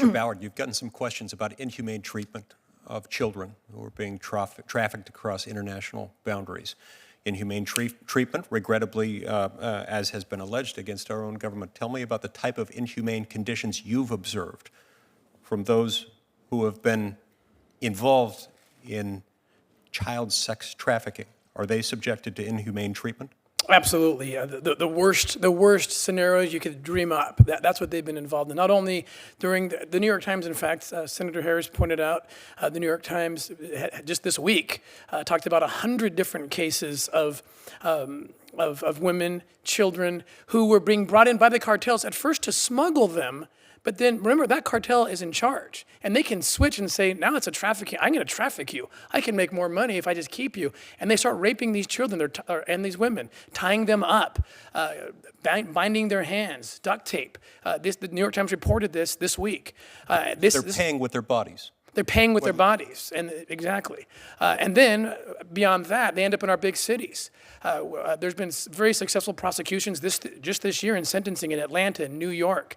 Mr. Ballard, you've gotten some questions about inhumane treatment of children who are being trafficked across international boundaries. Inhumane treatment, regrettably, as has been alleged against our own government. Tell me about the type of inhumane conditions you've observed from those who have been involved in child sex trafficking. Are they subjected to inhumane treatment? Absolutely. The worst scenarios you could dream up. That's what they've been involved in. Not only during the New York Times, in fact, Senator Harris pointed out, the New York Times just this week talked about 100 different cases of women, children who were being brought in by the cartels at first to smuggle them. But then remember, that cartel is in charge, and they can switch and say, now it's a trafficking. I'm going to traffic you. I can make more money if I just keep you. And they start raping these children and these women, tying them up, binding their hands, duct tape. The New York Times reported this week. They're paying with their bodies. They're paying with their bodies, and exactly. And then beyond that, they end up in our big cities. There's been very successful prosecutions just this year in sentencing in Atlanta and New York.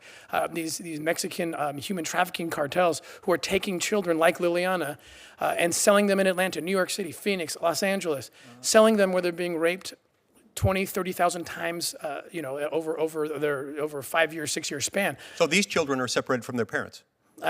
These Mexican human trafficking cartels who are taking children like Liliana and selling them in Atlanta, New York City, Phoenix, Los Angeles, selling them where they're being raped 20, 30,000 times, over a 5-year, 6-year span. So these children are separated from their parents?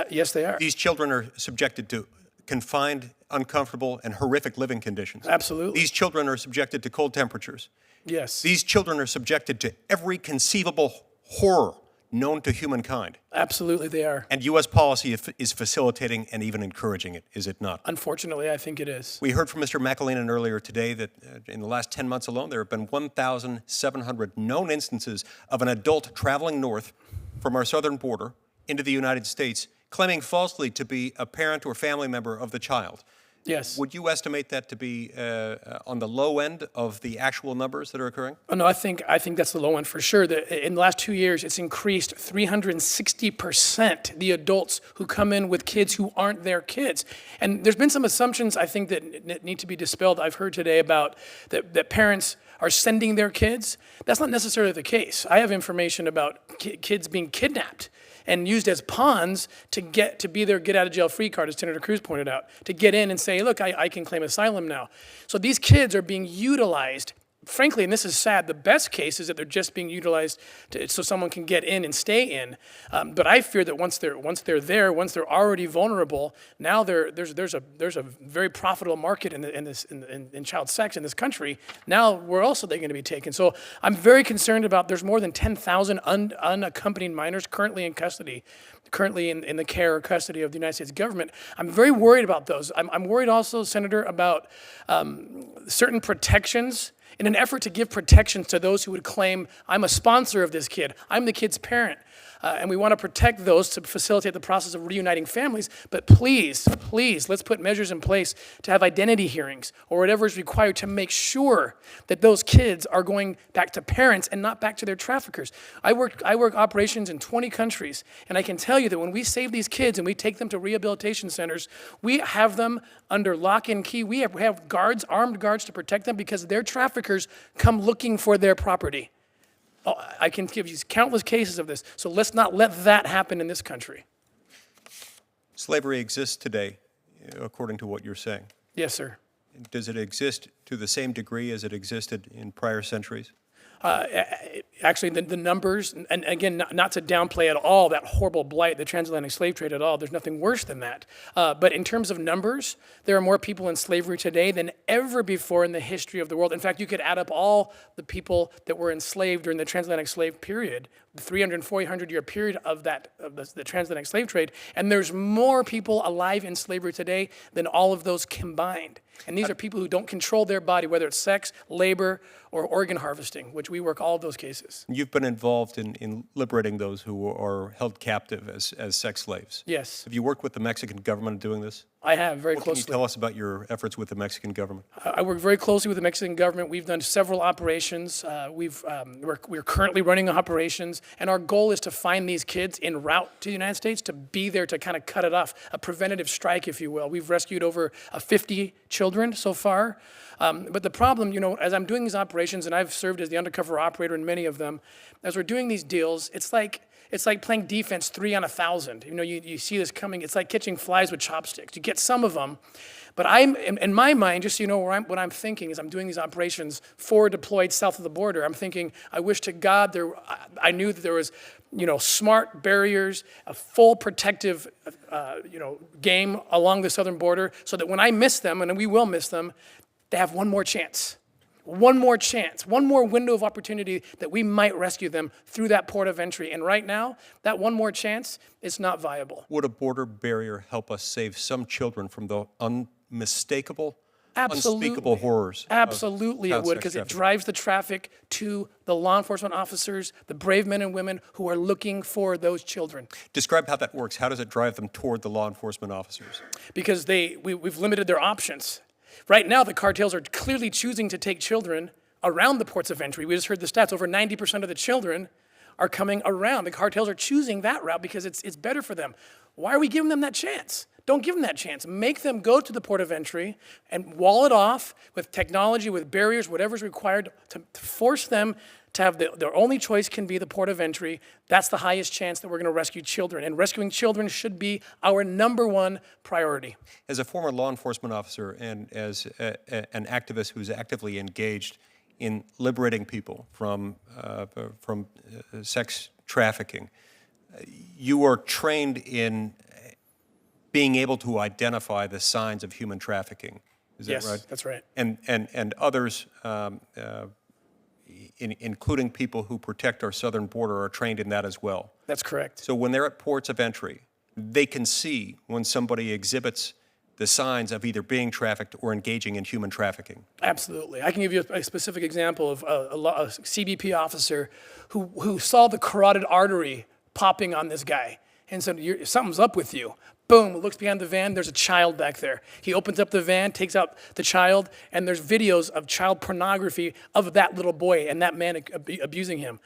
Yes, they are. These children are subjected to confined, uncomfortable, and horrific living conditions. Absolutely. These children are subjected to cold temperatures. Yes. These children are subjected to every conceivable horror known to humankind. Absolutely, they are. And U.S. policy is facilitating and even encouraging it, is it not? Unfortunately, I think it is. We heard from Mr. McAleenan earlier today that in the last 10 months alone, there have been 1,700 known instances of an adult traveling north from our southern border into the United States, claiming falsely to be a parent or family member of the child. Yes. Would you estimate that to be on the low end of the actual numbers that are occurring? Oh, no, I think that's the low end for sure. In the last 2 years, it's increased 360%, the adults who come in with kids who aren't their kids. And there's been some assumptions, I think, that need to be dispelled. I've heard today about that parents are sending their kids. That's not necessarily the case. I have information about kids being kidnapped and used as pawns to be their get-out-of-jail-free card, as Senator Cruz pointed out, to get in and say, look, I can claim asylum now. So these kids are being utilized. Frankly, and this is sad, the best case is that they're just being utilized so someone can get in and stay in. But I fear that once they're there, once they're already vulnerable, now there's a very profitable market in child sex in this country. Now, where else are they going to be taken? So I'm very concerned about. There's more than 10,000 unaccompanied minors currently in custody, currently in the care or custody of the United States government. I'm very worried about those. I'm worried also, Senator, about certain protections. In an effort to give protections to those who would claim, I'm a sponsor of this kid, I'm the kid's parent. And we want to protect those to facilitate the process of reuniting families. But please, let's put measures in place to have identity hearings or whatever is required to make sure that those kids are going back to parents and not back to their traffickers. I work operations in 20 countries, and I can tell you that when we save these kids and we take them to rehabilitation centers, we have them under lock and key. We have guards, armed guards to protect them because their traffickers come looking for their property. I can give you countless cases of this, so let's not let that happen in this country. Slavery exists today, according to what you're saying. Yes, sir. Does it exist to the same degree as it existed in prior centuries? Actually, the numbers, and again, not to downplay at all that horrible blight, the transatlantic slave trade at all, there's nothing worse than that. But in terms of numbers, there are more people in slavery today than ever before in the history of the world. In fact, you could add up all the people that were enslaved during the transatlantic slave period, the 300, 400-year period of the transatlantic slave trade, and there's more people alive in slavery today than all of those combined. And these are people who don't control their body, whether it's sex, labor, or organ harvesting, which we work all of those cases. You've been involved in liberating those who are held captive as sex slaves. Yes. Have you worked with the Mexican government doing this? I have, very closely. What can you tell us about your efforts with the Mexican government? I work very closely with the Mexican government. We've done several operations. We're currently running operations, and our goal is to find these kids en route to the United States, to be there to kind of cut it off, a preventative strike, if you will. We've rescued over 50 children so far. But the problem, as I'm doing these operations, and I've served as the undercover operator in many of them, as we're doing these deals, it's like It's like playing defense 3 on 1,000. You know, you see this coming. It's like catching flies with chopsticks. You get some of them, but in my mind, just so you know what I'm thinking as I'm doing these operations forward deployed south of the border, I'm thinking, I wish to God I knew that there was, smart barriers, a full protective, game along the southern border, so that when I miss them, and we will miss them, they have one more chance. One more chance, one more window of opportunity that we might rescue them through that port of entry. And right now, that one more chance is not viable. Would a border barrier help us save some children from the unmistakable, unspeakable horrors? Absolutely it would, because it drives the traffic to the law enforcement officers, the brave men and women who are looking for those children. Describe how that works. How does it drive them toward the law enforcement officers? Because we've limited their options. Right now, the cartels are clearly choosing to take children around the ports of entry. We just heard the stats. Over 90% of the children are coming around. The cartels are choosing that route because it's better for them. Why are we giving them that chance? Don't give them that chance. Make them go to the port of entry and wall it off with technology, with barriers, whatever's required to force them to have their only choice can be the port of entry. That's the highest chance that we're going to rescue children. And rescuing children should be our #1 priority. As a former law enforcement officer and as an activist who's actively engaged in liberating people from sex trafficking, you are trained in being able to identify the signs of human trafficking. Is that right? Yes, that's right. And others, including people who protect our southern border, are trained in that as well. That's correct. So when they're at ports of entry, they can see when somebody exhibits the signs of either being trafficked or engaging in human trafficking. Absolutely. I can give you a specific example of a CBP officer who saw the carotid artery popping on this guy and said, something's up with you. Boom, looks behind the van, there's a child back there. He opens up the van, takes out the child, and there's videos of child pornography of that little boy and that man abusing him.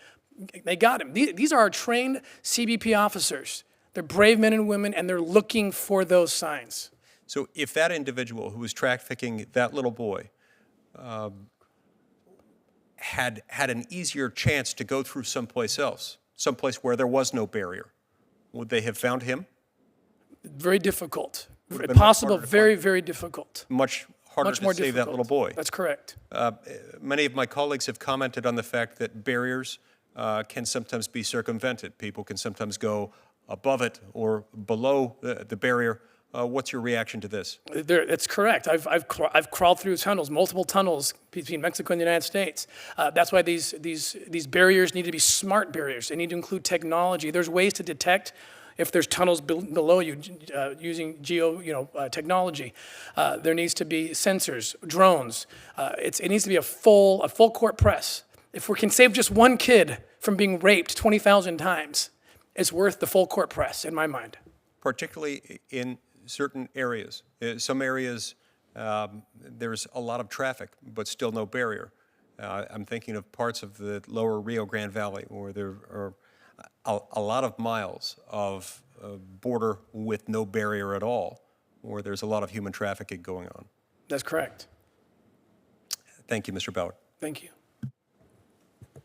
They got him. These are our trained CBP officers. They're brave men and women, and they're looking for those signs. So if that individual who was trafficking that little boy had an easier chance to go through someplace else, someplace where there was no barrier, would they have found him? Very difficult. Possible, very, very difficult. Much harder to save that little boy. That's correct. Many of my colleagues have commented on the fact that barriers can sometimes be circumvented. People can sometimes go above it or below the barrier. What's your reaction to this? It's correct. I've crawled through tunnels, multiple tunnels between Mexico and the United States. That's why these barriers need to be smart barriers. They need to include technology. There's ways to detect if there's tunnels below you using technology. There needs to be sensors, drones. It needs to be a full court press. If we can save just one kid from being raped 20,000 times, it's worth the full court press in my mind. Particularly in certain areas. Some areas, there's a lot of traffic, but still no barrier. I'm thinking of parts of the lower Rio Grande Valley where there are a lot of miles of border with no barrier at all, where there's a lot of human trafficking going on. That's correct. Thank you, Mr. Ballard. Thank you.